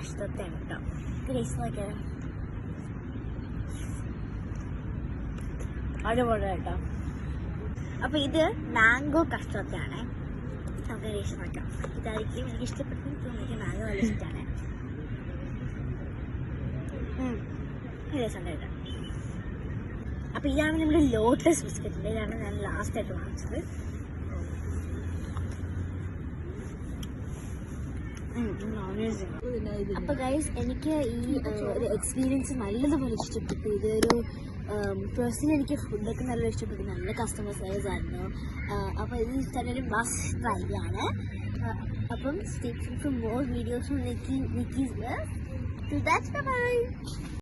കഷ്ടത്തെയാണ് കേട്ടോ. ടേസ്റ്റ് നോക്കിയാലോ. അതുപോലെ കേട്ടോ. അപ്പോൾ ഇത് മാംഗോ കഷ്ടത്താണ്. നമുക്ക് ടേസ്റ്റ് നോക്കാം. ഇതായിരിക്കും എനിക്ക് ഇഷ്ടപ്പെട്ടത്. എനിക്ക് മാംഗോ നല്ല ഇഷ്ടമാണ്. രസമുണ്ട് കേട്ടോ. അപ്പോൾ ഇതാണ് നമ്മുടെ ലോട്ടസ് ബിസ്ക്കറ്റിൻ്റെ. ഇതാണ് ഞാൻ ലാസ്റ്റായിട്ട് വാങ്ങിച്ചത്. അപ്പോൾ ഗൈസ്, എനിക്ക് ഈ ഒരു എക്സ്പീരിയൻസ് നല്ലതുപോലെ ഇഷ്ടപ്പെട്ടു. ഇതൊരു പേഴ്സണലി എനിക്ക് ഫുഡൊക്കെ നല്ല ഇഷ്ടപ്പെട്ടു. നല്ല കസ്റ്റമർ സർവീസ് ആയിരുന്നു. അപ്പോൾ ഇത് ഇഷ്ടമൊരു മസ്റ്റ് ട്രൈ ആണ്. അപ്പം stay tuned for more videos from Nikki's. Till that's bye-bye.